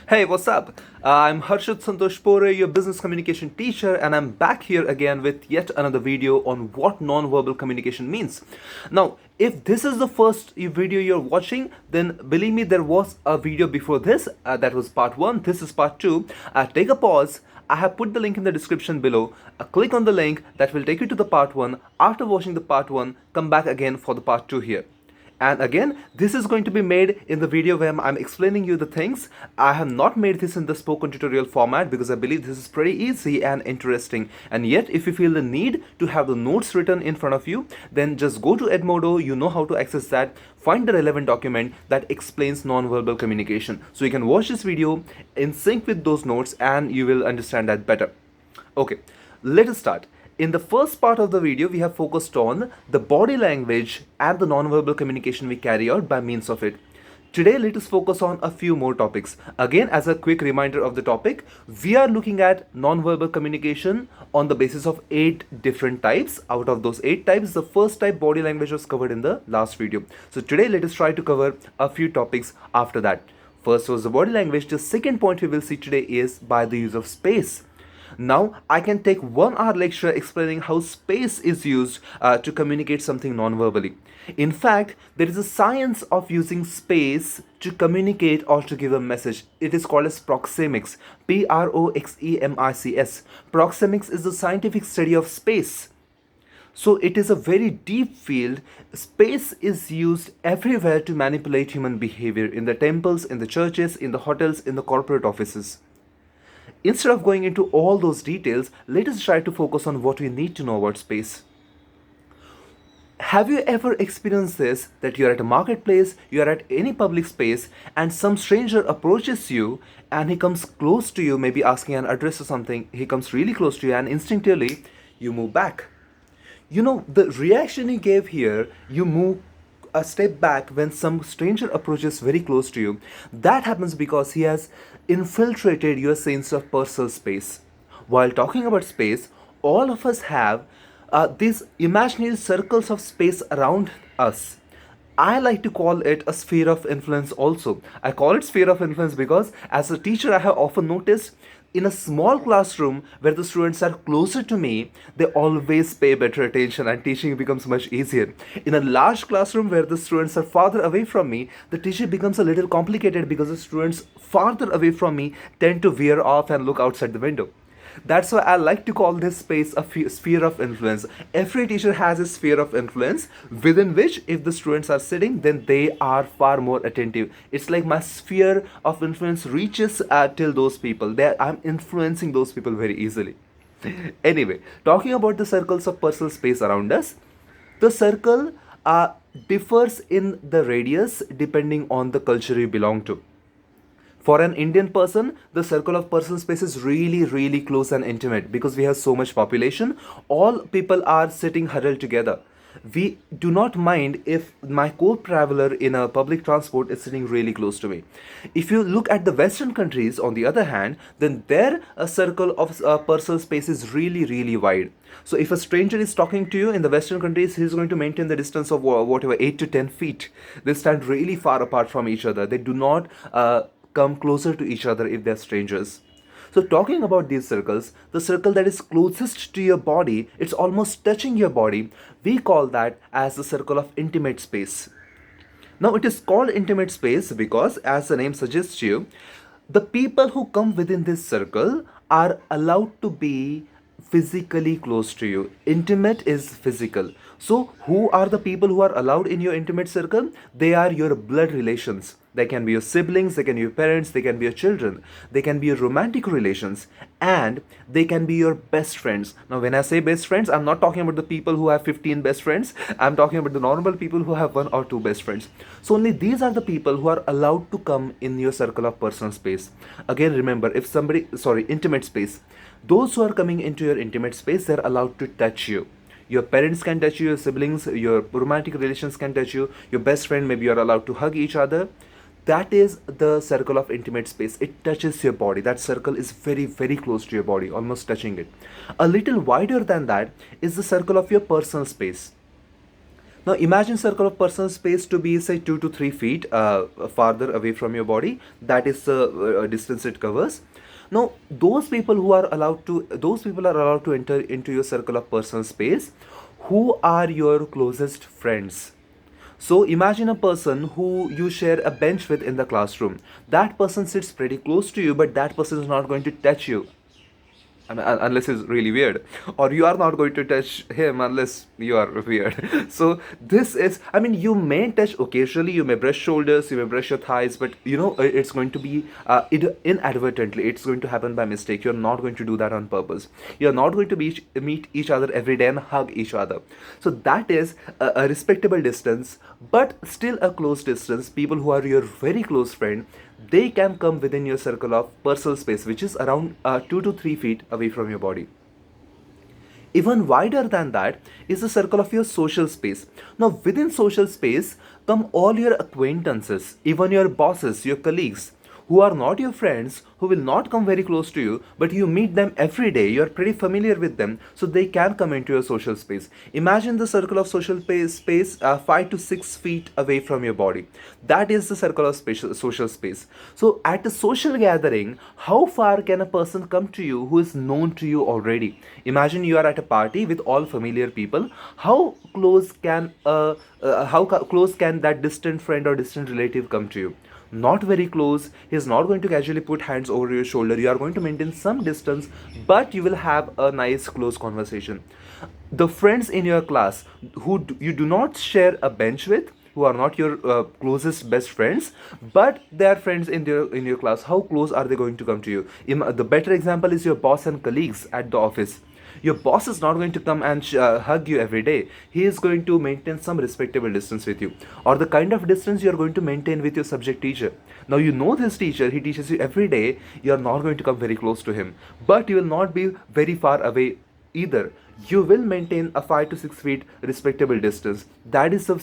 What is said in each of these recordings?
Hey, what's up? I'm Harshit Santosh Pore, your business communication teacher, and I'm back here again with yet another video on what non-verbal communication means. Now, if this is the first video you're watching, then believe me, there was a video before this. That was part 1. This is part 2. Take a pause. I have put the link in the description below. Click on the link that will take you to the part 1. After watching the part 1, come back again for the part 2 here. And again, this is going to be made in the video where I'm explaining you the things. I have not made this in the spoken tutorial format because I believe this is pretty easy and interesting. And yet, if you feel the need to have the notes written in front of you, then just go to Edmodo. You know how to access that. Find the relevant document that explains non-verbal communication. So you can watch this video in sync with those notes and you will understand that better. Okay, let us start. In the first part of the video, we have focused on the body language and the non-verbal communication we carry out by means of it. Today, let us focus on a few more topics. Again, as a quick reminder of the topic, we are looking at non-verbal communication on the basis of 8 different types. Out of those 8 types, the first type, body language, was covered in the last video. So today, let us try to cover a few topics after that. First was the body language. The second point we will see today is by the use of space. Now, I can take 1 hour lecture explaining how space is used to communicate something non-verbally. In fact, there is a science of using space to communicate or to give a message. It is called as proxemics. Proxemics. Proxemics is the scientific study of space. So it is a very deep field. Space is used everywhere to manipulate human behavior, in the temples, in the churches, in the hotels, in the corporate offices. Instead of going into all those details, let us try to focus on what we need to know about space. Have you ever experienced this, that you're at a marketplace, you're at any public space, and some stranger approaches you and he comes close to you, maybe asking an address or something, he comes really close to you and instinctively you move back. You know, the reaction you gave here, you move a step back when some stranger approaches very close to you. That happens because he has infiltrated your sense of personal space. While talking about space, all of us have these imaginary circles of space around us. I like to call it a sphere of influence also. I call it sphere of influence because as a teacher I have often noticed in a small classroom where the students are closer to me, they always pay better attention and teaching becomes much easier. In a large classroom where the students are farther away from me, the teaching becomes a little complicated because the students farther away from me tend to veer off and look outside the window. That's why I like to call this space a sphere of influence. Every teacher has a sphere of influence within which, if the students are sitting, then they are far more attentive. It's like my sphere of influence reaches till those people. I'm influencing those people very easily. Anyway, talking about the circles of personal space around us, the circle differs in the radius depending on the culture you belong to. For an Indian person, the circle of personal space is really, really close and intimate because we have so much population. All people are sitting huddled together. We do not mind if my co-traveler in a public transport is sitting really close to me. If you look at the Western countries, on the other hand, then their circle of personal space is really, really wide. So if a stranger is talking to you in the Western countries, he's going to maintain the distance of whatever 8 to 10 feet. They stand really far apart from each other. They do not come closer to each other if they're strangers. So talking about these circles, the circle that is closest to your body, it's almost touching your body, we call that as the circle of intimate space. Now it is called intimate space because, as the name suggests you, the people who come within this circle are allowed to be physically close to you. Intimate is physical. So who are the people who are allowed in your intimate circle? They are your blood relations. They can be your siblings, they can be your parents, they can be your children, they can be your romantic relations, and they can be your best friends. Now, when I say best friends, I'm not talking about the people who have 15 best friends. I'm talking about the normal people who have 1 or 2 best friends. So only these are the people who are allowed to come in your circle of personal space. Again, remember, intimate space. Those who are coming into your intimate space, they're allowed to touch you. Your parents can touch you, your siblings, your romantic relations can touch you, your best friend, maybe you're allowed to hug each other. That is the circle of intimate space. It touches your body. That circle is very, very close to your body, almost touching it. A little wider than that is the circle of your personal space. Now imagine circle of personal space to be say 2 to 3 feet farther away from your body. That is the distance it covers. Now those people are allowed to enter into your circle of personal space who are your closest friends. So imagine a person who you share a bench with in the classroom. That person sits pretty close to you, but that person is not going to touch you unless he's really weird, or you are not going to touch him unless you are weird. So this is, I mean, you may touch occasionally, you may brush shoulders, you may brush your thighs, but it's going to be inadvertently, it's going to happen by mistake. You're not going to do that on purpose. You're not going to meet each other every day and hug each other. So that is a respectable distance, but still a close distance. People who are your very close friend, they can come within your circle of personal space, which is around 2 to 3 feet away from your body. Even wider than that is the circle of your social space. Now, within social space come all your acquaintances, even your bosses, your colleagues, who are not your friends, who will not come very close to you, but you meet them every day. You are pretty familiar with them, so they can come into your social space. Imagine the circle of social space 5 to 6 feet away from your body. That is the circle of social space. So, at a social gathering, how far can a person come to you who is known to you already? Imagine you are at a party with all familiar people. How close can that distant friend or distant relative come to you? Not very close. He's not going to casually put hands over your shoulder. You are going to maintain some distance, but you will have a nice close conversation. The friends in your class who you do not share a bench with, who are not your closest best friends, but they are friends in your class, how close are they going to come to you? The better example is your boss and colleagues at the office. Your boss is not going to come and hug you every day. He is going to maintain some respectable distance with you, or the kind of distance you are going to maintain with your subject teacher. Now you know this teacher, he teaches you every day. You are not going to come very close to him, but you will not be very far away either. You will maintain a 5 to 6 feet respectable distance. That is the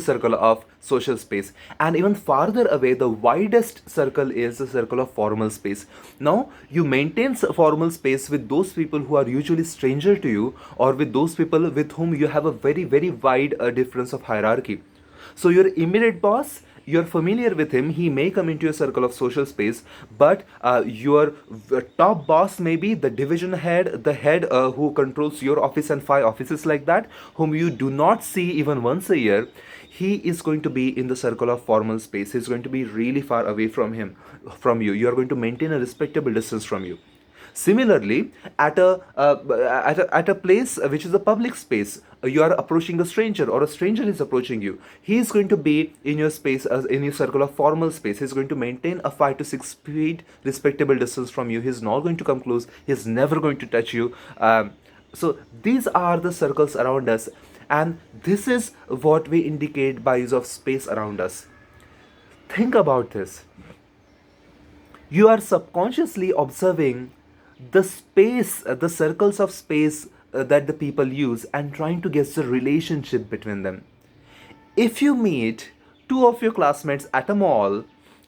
circle of social space. And even farther away, the widest circle is the circle of formal space. Now, you maintain formal space with those people who are usually stranger to you, or with those people with whom you have a very, very wide difference of hierarchy. So your immediate boss, you're familiar with him, he may come into your circle of social space, but your top boss may be the division head, the head who controls your office and 5 offices like that, whom you do not see even once a year. He is going to be in the circle of formal space. He's going to be really far away from you. You are going to maintain a respectable distance from you. Similarly, at a place which is a public space, you are approaching a stranger, or a stranger is approaching you. He is going to be in your space, in your circle of formal space. He is going to maintain a 5 to 6 feet respectable distance from you. He is not going to come close. He is never going to touch you. So these are the circles around us, and this is what we indicate by use of space around us. Think about this. You are subconsciously observing the space, the circles of space that the people use, and trying to guess the relationship between them. If you meet two of your classmates at a mall,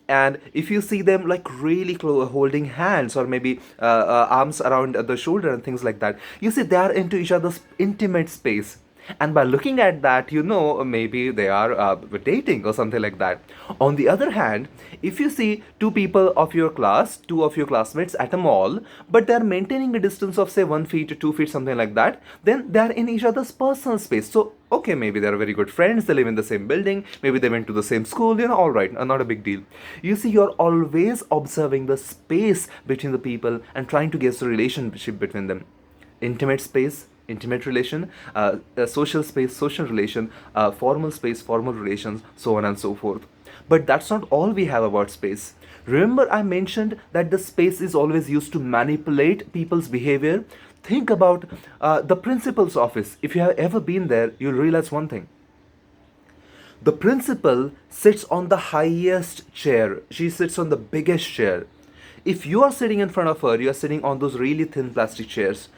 and if you see them like really close, holding hands, or maybe arms around the shoulder and things like that, you see they are into each other's intimate space. And by looking at that, maybe they are dating or something like that. On the other hand, if you see two of your classmates at a mall, but they are maintaining a distance of say 1 feet, 2 feet, something like that, then they are in each other's personal space. So okay, maybe they are very good friends, they live in the same building, maybe they went to the same school, all right, not a big deal. You see, you're always observing the space between the people and trying to guess the relationship between them. Intimate space, intimate relation, social space, social relation, formal space, formal relations, so on and so forth. But that's not all we have about space. Remember, I mentioned that the space is always used to manipulate people's behavior. Think about the principal's office. If you have ever been there, you'll realize one thing. The principal sits on the highest chair. She sits on the biggest chair. If you are sitting in front of her, you are sitting on those really thin plastic chairs.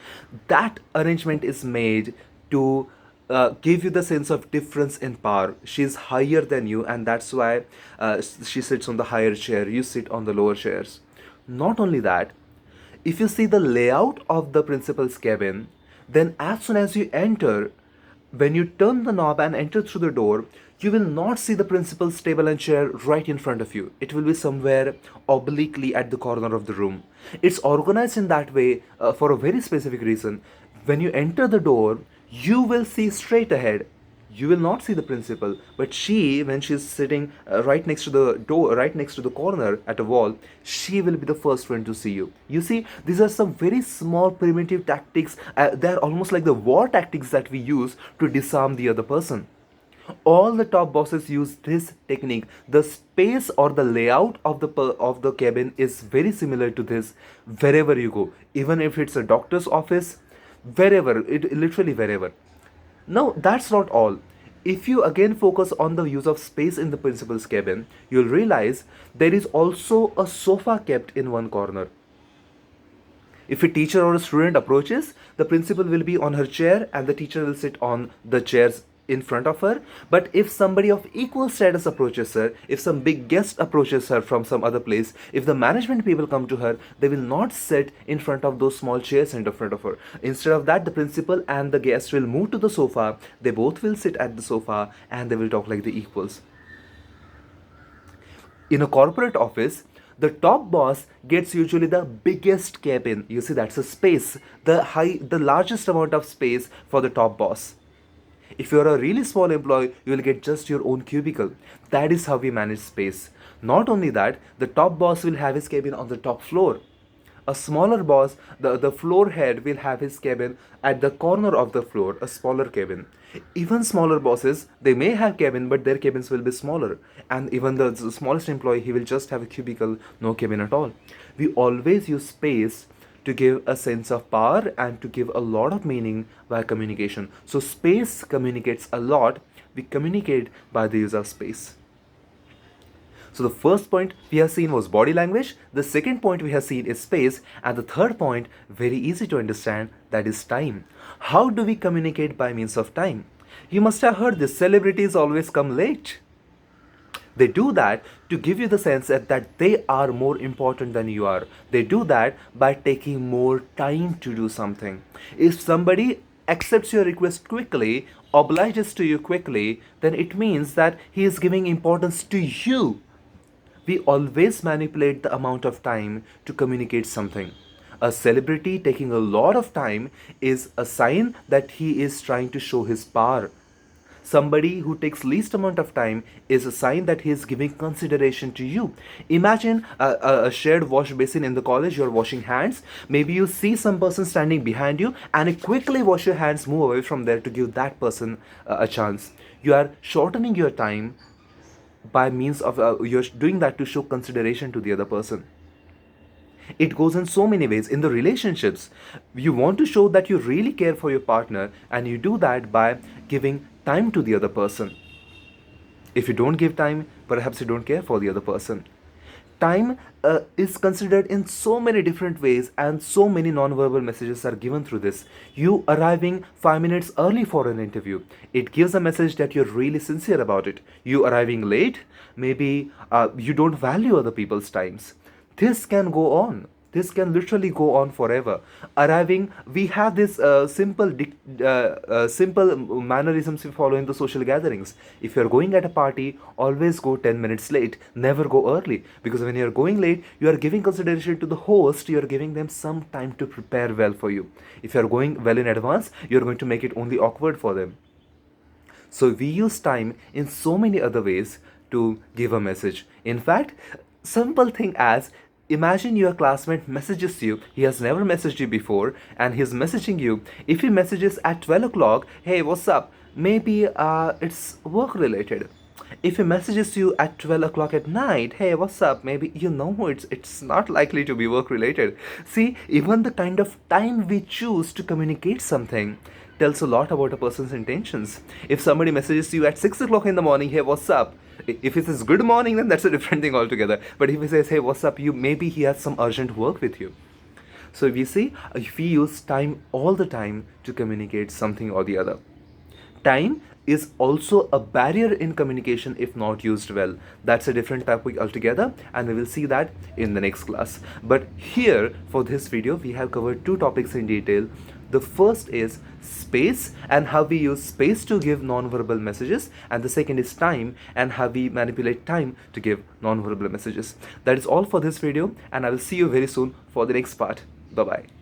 That arrangement is made to give you the sense of difference in power. She is higher than you, and that's why she sits on the higher chair. You sit on the lower chairs. Not only that, if you see the layout of the principal's cabin, then as soon as you enter, When you turn the knob and enter through the door, you will not see the principal's table and chair right in front of you. It will be somewhere obliquely at the corner of the room. It's organized in that way for a very specific reason. When you enter the door, you will see straight ahead. You will not see the principal, but she, when she's sitting right next to the door, right next to the corner at a wall, she will be the first one to see you. You see, these are some very small primitive tactics. They're almost like the war tactics that we use to disarm the other person. All the top bosses use this technique. The space or the layout of the cabin is very similar to this wherever you go, even if it's a doctor's office, wherever, it literally wherever. Now, that's not all. If you again focus on the use of space in the principal's cabin, you'll realize there is also a sofa kept in one corner. If a teacher or a student approaches, the principal will be on her chair and the teacher will sit on the chairs in front of her. But if somebody of equal status approaches her, if some big guest approaches her from some other place, if the management people come to her, they will not sit in front of those small chairs in front of her. Instead of that, the principal and the guest will move to the sofa. They both will sit at the sofa and they will talk like the equals. In a corporate office, the top boss gets usually the biggest cabin. You see, that's a space, the largest amount of space for the top boss. If you're a really small employee, you will get just your own cubicle. That is how we manage space. Not only that, the top boss will have his cabin on the top floor. A smaller boss, the floor head, will have his cabin at the corner of the floor, a smaller cabin. Even smaller bosses, they may have cabin, but their cabins will be smaller. And even the smallest employee, he will just have a cubicle, no cabin at all. We always use space to give a sense of power and to give a lot of meaning by communication. So space communicates a lot. We communicate by the use of space. So the first point we have seen was body language, the second point we have seen is space, and the third point, very easy to understand, that is time. How do we communicate by means of time? You must have heard this, celebrities always come late. They do that to give you the sense that they are more important than you are. They do that by taking more time to do something. If somebody accepts your request quickly, obliges to you quickly, then it means that he is giving importance to you. We always manipulate the amount of time to communicate something. A celebrity taking a lot of time is a sign that he is trying to show his power. Somebody who takes least amount of time is a sign that he is giving consideration to you. Imagine a shared wash basin in the college, you're washing hands. Maybe you see some person standing behind you and you quickly wash your hands, move away from there to give that person a chance. You are shortening your time by means of, you're doing that to show consideration to the other person. It goes in so many ways. In the relationships, you want to show that you really care for your partner, and you do that by giving time to the other person. If you don't give time, perhaps you don't care for the other person. Time is considered in so many different ways, and so many non-verbal messages are given through this. You arriving 5 minutes early for an interview, it gives a message that you're really sincere about it. You arriving late, maybe you don't value other people's times. This can go on. This can literally go on forever. Arriving, we have this simple mannerisms we follow in the social gatherings. If you're going at a party, always go 10 minutes late. Never go early. Because when you're going late, you are giving consideration to the host. You're giving them some time to prepare well for you. If you're going well in advance, you're going to make it only awkward for them. So we use time in so many other ways to give a message. In fact, simple thing as, imagine your classmate messages you, he has never messaged you before, and he's messaging you. If he messages at 12 o'clock, hey, what's up? Maybe it's work related. If he messages you at 12 o'clock at night, hey, what's up? Maybe it's not likely to be work related. See, even the kind of time we choose to communicate something tells a lot about a person's intentions. If somebody messages you at 6 o'clock in the morning, hey, what's up? If he says good morning, then that's a different thing altogether. But if he says, hey, what's up, maybe he has some urgent work with you. So we see, we use time all the time to communicate something or the other. Time is also a barrier in communication if not used well. That's a different topic altogether, and we will see that in the next class. But here, for this video, we have covered two topics in detail. The first is space and how we use space to give non-verbal messages, and the second is time and how we manipulate time to give non-verbal messages. That is all for this video, and I will see you very soon for the next part. Bye bye.